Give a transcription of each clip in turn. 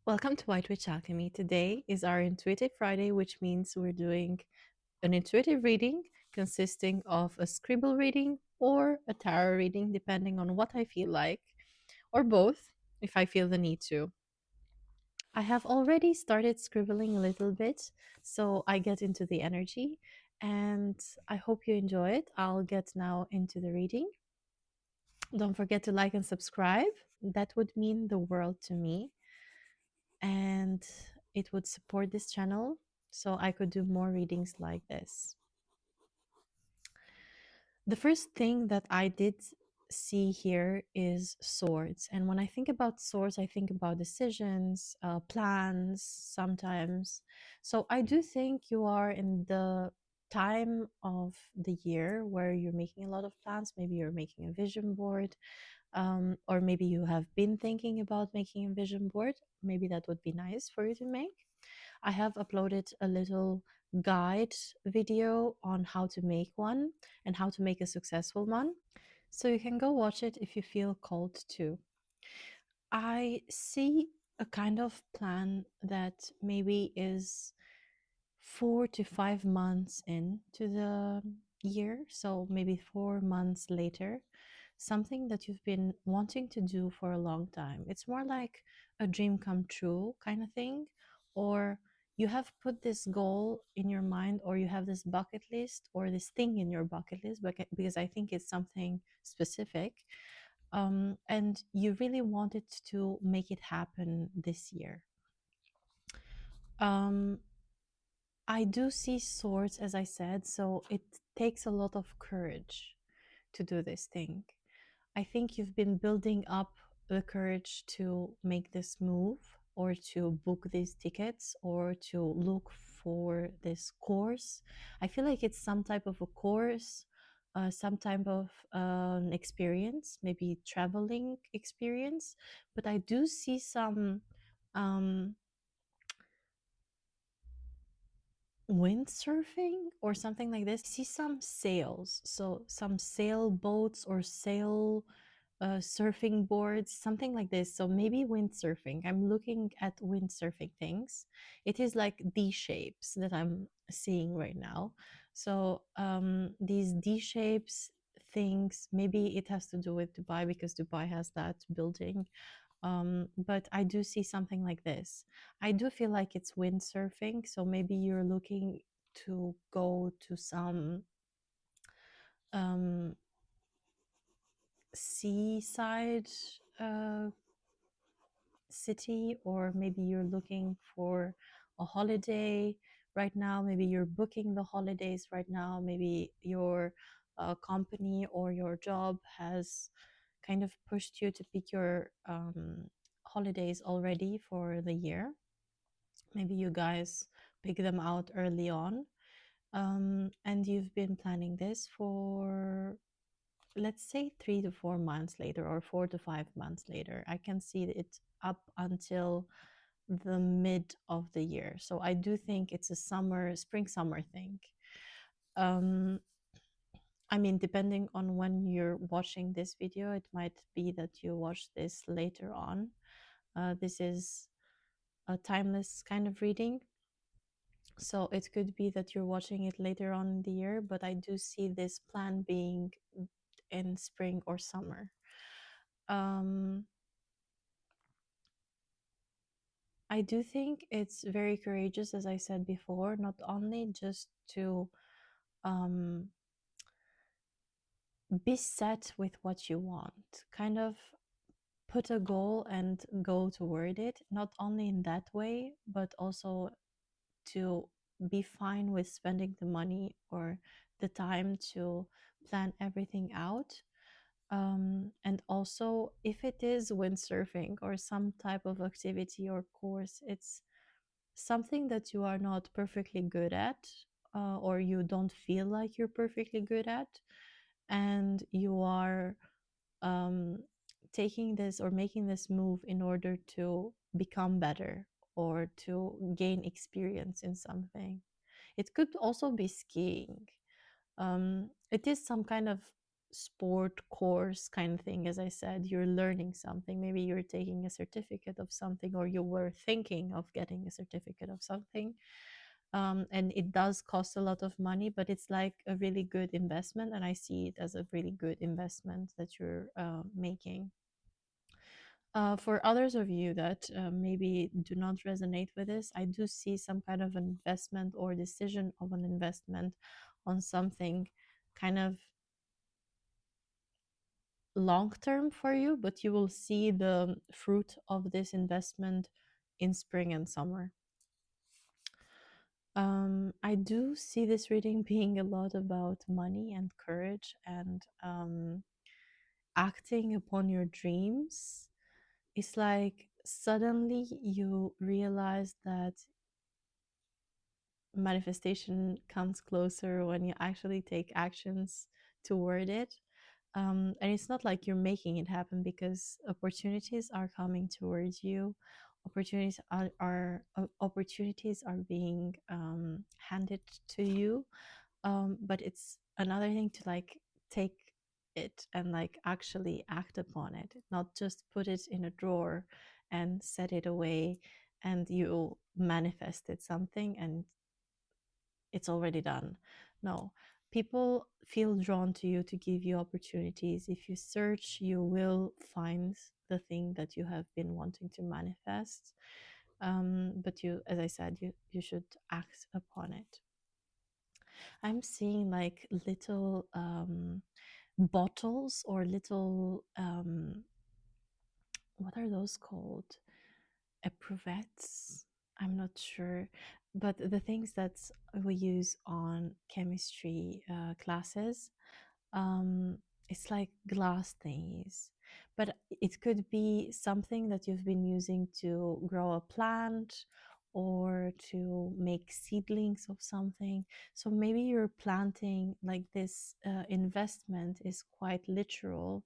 Welcome to White Witch Alchemy. Today is our Intuitive Friday, which means we're doing an intuitive reading consisting of a scribble reading or a tarot reading, depending on what I feel like, or both if I feel the need to. I have already started scribbling a little bit, so I get into the energy, and I hope you enjoy it. I'll get now into the reading. Don't forget to like and subscribe. That would mean the world to me, and it would support this channel so I could do more readings like this. The first thing that I did see here is swords. And when I think about swords, I think about decisions, plans sometimes. So I do think you are in the time of the year where you're making a lot of plans. Maybe you're making a vision board, or maybe you have been thinking about making a vision board. Maybe that would be nice for you to make. I have uploaded a little guide video on how to make one and how to make a successful one. So you can go watch it if you feel called to. I see a kind of plan that maybe is 4 to 5 months into the year. So maybe 4 months later, something that you've been wanting to do for a long time. It's more like a dream come true kind of thing, or you have put this goal in your mind, or you have this bucket list or this thing in your bucket list, because I think it's something specific. And you really wanted to make it happen this year. Um, I do see swords, as I said, so it takes a lot of courage to do this thing. I think you've been building up the courage to make this move, or to book these tickets, or to look for this course. I feel like it's some type of a course, some type of experience, maybe traveling experience. But I do see some um, windsurfing or something like this. I see some sails, so some sailboats or sail surfing boards, something like this. So maybe windsurfing. I'm looking at windsurfing things. It is like D shapes that I'm seeing right now. So these D shapes things, maybe it has to do with Dubai because Dubai has that building. But I do see something like this. I do feel like it's windsurfing. So maybe you're looking to go to some um, seaside city, or maybe you're looking for a holiday right now. Maybe you're booking the holidays right now. Maybe your company or your job has kind of pushed you to pick your holidays already for the year. Maybe you guys pick them out early on, and you've been planning this for, let's say, 3 to 4 months later, or 4 to 5 months later. I can see it up until the mid of the year. So I do think it's a spring summer thing. um I mean, depending on when you're watching this video, it might be that you watch this later on. This is a timeless kind of reading, so it could be that you're watching it later on in the year, but I do see this plan being in spring or summer. um I do think it's very courageous, as I said before, not only just to um be set with what you want, kind of put a goal and go toward it, not only in that way, but also to be fine with spending the money or the time to plan everything out. And also, if it is windsurfing or some type of activity or course, it's something that you are not perfectly good at, or you don't feel like you're perfectly good at, and you are um, taking this or making this move in order to become better or to gain experience in something. It could also be skiing. It is some kind of sport course kind of thing. As I said, you're learning something. Maybe you're taking a certificate of something, or you were thinking of getting a certificate of something. And it does cost a lot of money, but it's like a really good investment. And I see it as a really good investment that you're making. For others of you that maybe do not resonate with this, I do see some kind of investment or decision of an investment on something kind of long term for you, but you will see the fruit of this investment in spring and summer. I do see this reading being a lot about money and courage and acting upon your dreams. It's like suddenly you realize that manifestation comes closer when you actually take actions toward it. And it's not like you're making it happen, because opportunities are coming towards you. Opportunities are being handed to you. But it's another thing to like take it and like actually act upon it, not just put it in a drawer and set it away and you manifested something and it's already done. No, people feel drawn to you to give you opportunities. If you search, you will find the thing that you have been wanting to manifest. But you, as I said, you should act upon it. I'm seeing like little bottles or little what are those called? Eprouvettes. I'm not sure, but the things that we use on chemistry classes, um, it's like glass thingies, but it could be something that you've been using to grow a plant or to make seedlings of something. So maybe you're planting, like this investment is quite literal,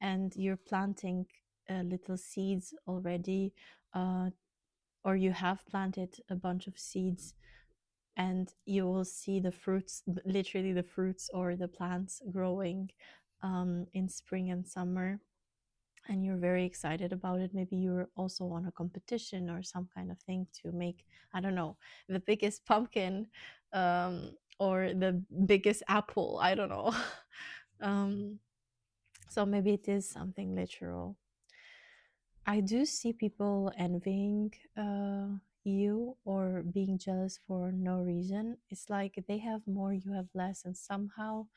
and you're planting little seeds already, uh, or you have planted a bunch of seeds, and you will see the fruits, literally the fruits or the plants growing in spring and summer, and you're very excited about it. Maybe you're also on a competition or some kind of thing to make, I don't know, the biggest pumpkin, or the biggest apple, I don't know. um, so maybe it is something literal. I do see people envying you or being jealous for no reason. It's like they have more, you have less, and somehow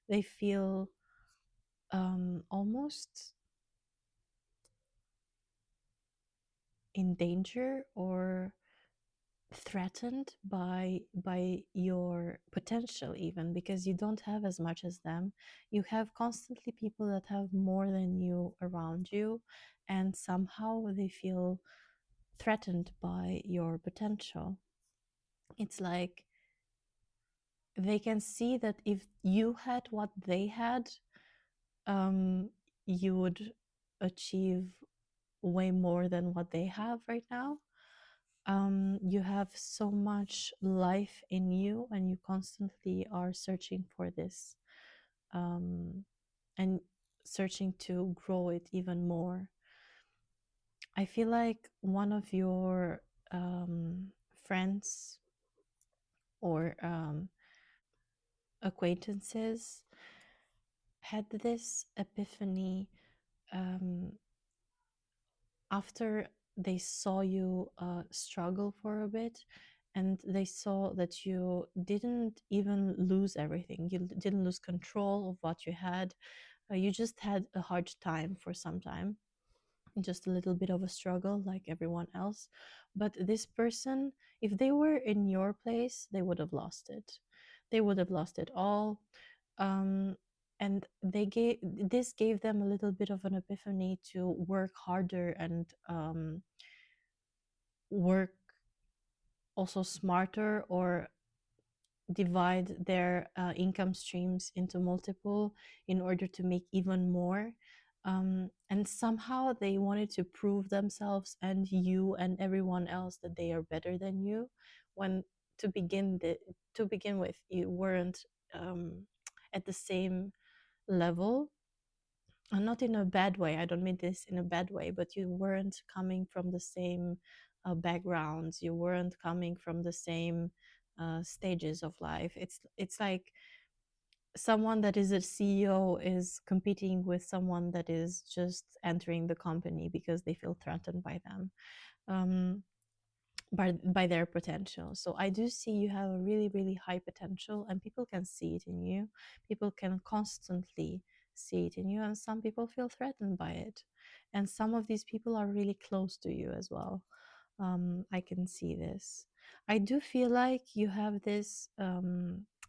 they feel almost in danger or threatened by your potential, even because you don't have as much as them. You have constantly people that have more than you around you, and somehow they feel threatened by your potential. It's like they can see that if you had what they had, um, you would achieve way more than what they have right now. You have so much life in you, and you constantly are searching for this, and searching to grow it even more. I feel like one of your friends or acquaintances had this epiphany um, after they saw you struggle for a bit, and they saw that you didn't even lose everything. You didn't lose control of what you had. You just had a hard time for some time, just a little bit of a struggle like everyone else. But this person, if they were in your place, they would have lost it. They would have lost it all. um, and this gave them a little bit of an epiphany to work harder and work also smarter, or divide their income streams into multiple in order to make even more. And somehow they wanted to prove themselves and you and everyone else that they are better than you, when to begin with you weren't at the same level, and not in a bad way. I don't mean this in a bad way, but you weren't coming from the same backgrounds. You weren't coming from the same stages of life. It's like someone that is a CEO is competing with someone that is just entering the company because they feel threatened by them. Um, by their potential. So I do see you have a really, really high potential, and people can see it in you. People can constantly see it in you, and some people feel threatened by it. And some of these people are really close to you as well. I can see this. I do feel like you have this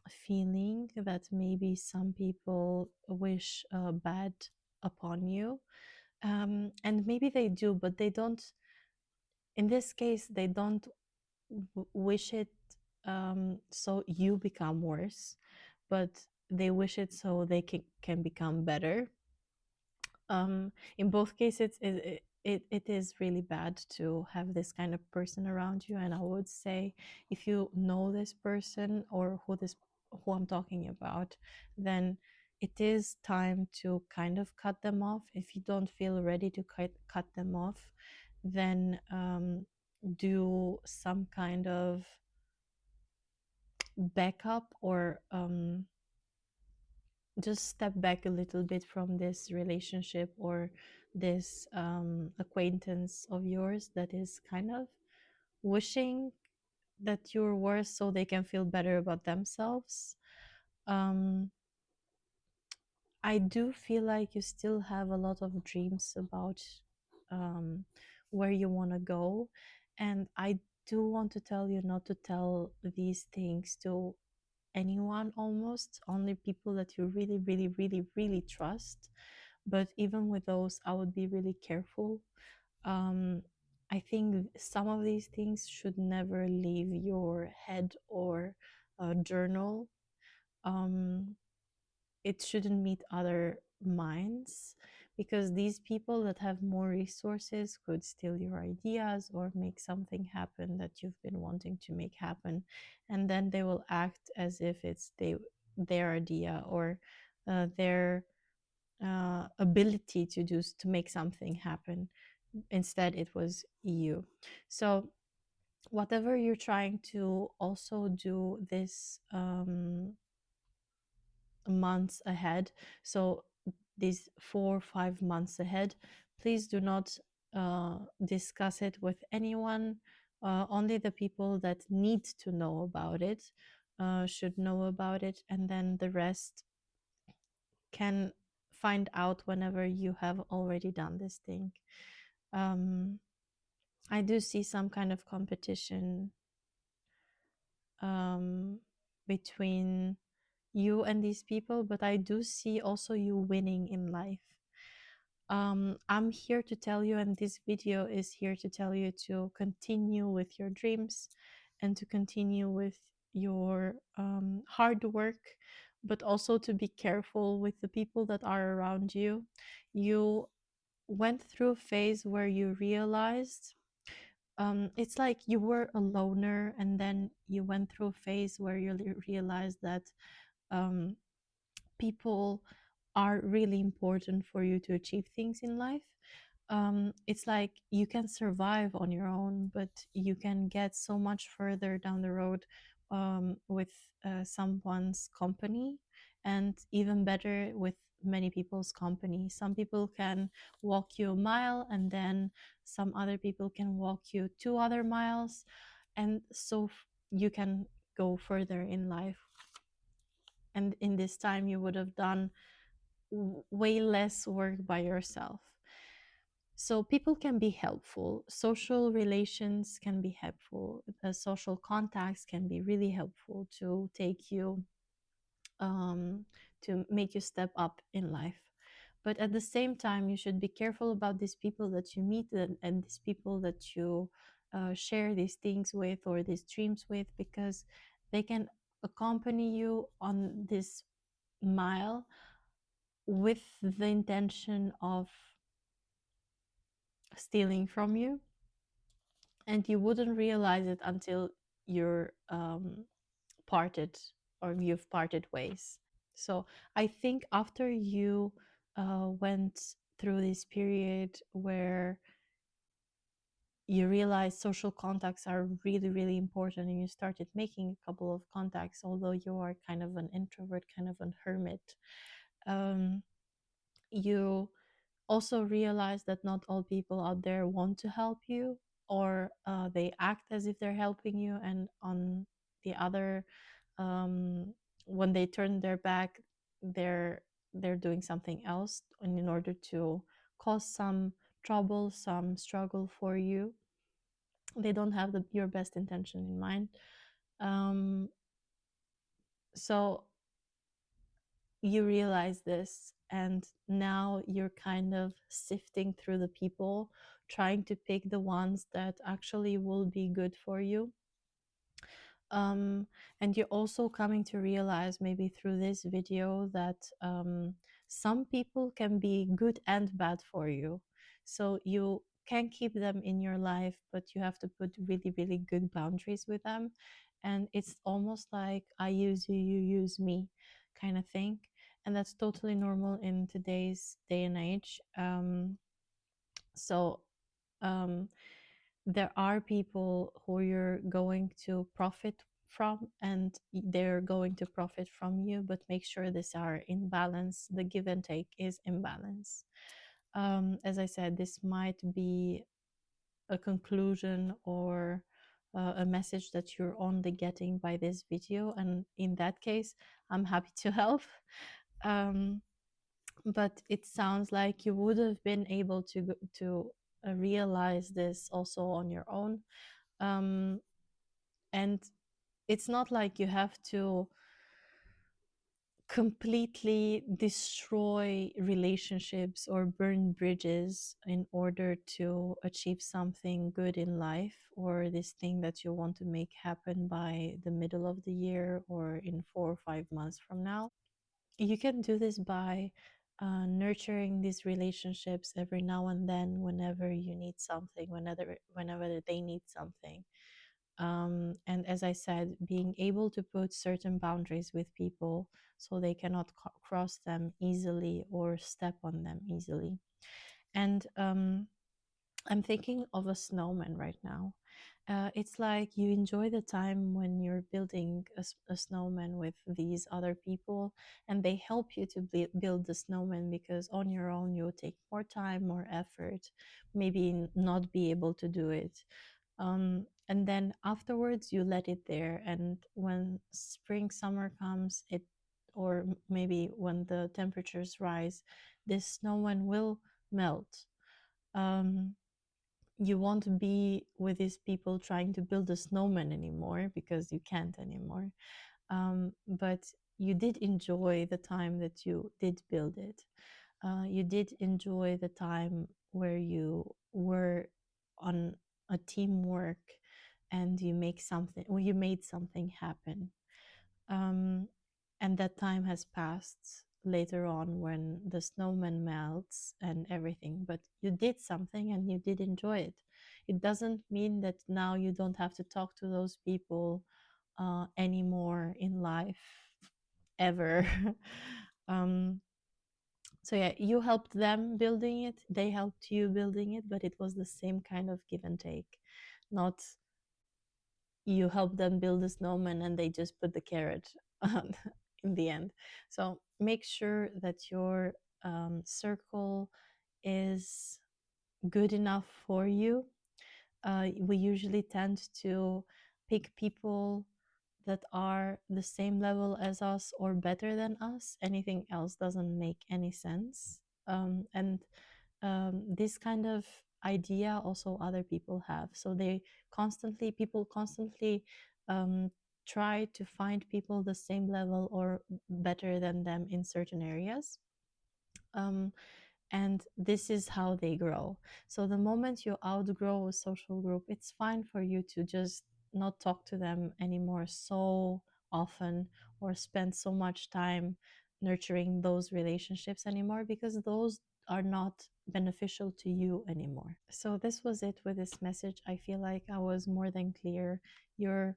feeling that maybe some people wish bad upon you. And maybe they do, but they don't, in this case, they don't wish it so you become worse, but they wish it so they can become better. In both cases, it is really bad to have this kind of person around you. And I would say, if you know this person or who I'm talking about, then it is time to kind of cut them off. If you don't feel ready to cut them off, then do some kind of backup, or just step back a little bit from this relationship or this acquaintance of yours that is kind of wishing that you're worse so they can feel better about themselves. um, I do feel like you still have a lot of dreams about um, where you want to go, and I do want to tell you not to tell these things to anyone, almost only people that you really, really, really, really trust. But even with those, I would be really careful. um, I think some of these things should never leave your head or journal. um, it shouldn't meet other minds, because these people that have more resources could steal your ideas or make something happen that you've been wanting to make happen, and then they will act as if it's their idea or their ability to make something happen. Instead, it was you. So whatever you're trying to also do this months ahead, so these 4 or 5 months ahead, please do not discuss it with anyone. Only the people that need to know about it should know about it, and then the rest can find out whenever you have already done this thing. um, I do see some kind of competition um, between you and these people, but I do see also you winning in life. I'm here to tell you, and this video is here to tell you to continue with your dreams and to continue with your hard work, but also to be careful with the people that are around you. You went through a phase where you realized it's like you were a loner, and then you went through a phase where you realized that um, people are really important for you to achieve things in life. It's like you can survive on your own, but you can get so much further down the road with someone's company, and even better with many people's company. Some people can walk you a mile, and then some other people can walk you 2 other miles, and so you can go further in life. And in this time, you would have done way less work by yourself. So people can be helpful. Social relations can be helpful. Social contacts can be really helpful to take you, to make you step up in life. But at the same time, you should be careful about these people that you meet, and these people that you share these things with or these dreams with, because they can accompany you on this mile with the intention of stealing from you, and you wouldn't realize it until you're parted, or you've parted ways. So I think after you went through this period where you realize social contacts are really, really important, and you started making a couple of contacts, although you are kind of an introvert, kind of a hermit, um, you also realize that not all people out there want to help you, or they act as if they're helping you, and on the other, um, when they turn their back, they're they're doing something else in order to cause some trouble, some struggle for you. They don't have your best intention in mind. um, so you realize this, and now you're kind of sifting through the people, trying to pick the ones that actually will be good for you. um, and you're also coming to realize, maybe through this video, that some people can be good and bad for you. So you can keep them in your life, but you have to put really, really good boundaries with them. And it's almost like I use you, you use me kind of thing. And that's totally normal in today's day and age. So um, there are people who you're going to profit from, and they're going to profit from you, but make sure these are in balance. The give and take is in balance. As I said, this might be a conclusion or a message that you're only getting by this video, and in that case, I'm happy to help. um, but it sounds like you would have been able to realize this also on your own. um, and it's not like you have to completely destroy relationships or burn bridges in order to achieve something good in life, or this thing that you want to make happen by the middle of the year or in 4 or 5 months from now. You can do this by nurturing these relationships every now and then, whenever you need something, whenever they need something. And as I said, being able to put certain boundaries with people so they cannot cross them easily or step on them easily. And I'm thinking of a snowman right now. It's like you enjoy the time when you're building a snowman with these other people, and they help you to build the snowman, because on your own you'll take more time, more effort, maybe not be able to do it. And then afterwards you let it there, and when spring, summer comes, or maybe when the temperatures rise, this snowman will melt. um, you won't be with these people trying to build a snowman anymore, because you can't anymore. But you did enjoy the time that you did build it. You did enjoy the time where you were on a teamwork, and you made something happen. um, and that time has passed later on when the snowman melts and everything, but you did something and you did enjoy it. It doesn't mean that now you don't have to talk to those people anymore in life, ever. um, so yeah, you helped them building it, they helped you building it, but it was the same kind of give and take. Not you help them build a snowman and they just put the carrot on in the end. So make sure that your circle is good enough for you. We usually tend to pick people that are the same level as us or better than us. Anything else doesn't make any sense. And this kind of idea also other people have. So people constantly um, try to find people the same level or better than them in certain areas. Um, and this is how they grow. So the moment you outgrow a social group, it's fine for you to just not talk to them anymore so often, or spend so much time nurturing those relationships anymore, because those are not beneficial to you anymore. So this was it with this message. I feel like I was more than clear. Your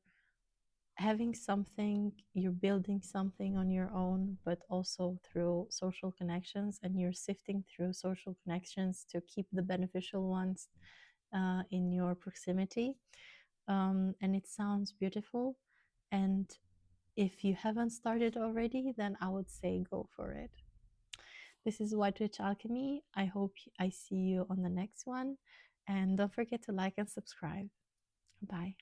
having something, you're building something on your own, but also through social connections, and you're sifting through social connections to keep the beneficial ones in your proximity. And it sounds beautiful. And if you haven't started already, then I would say go for it. This is White Witch Alchemy. I hope I see you on the next one. And don't forget to like and subscribe. Bye.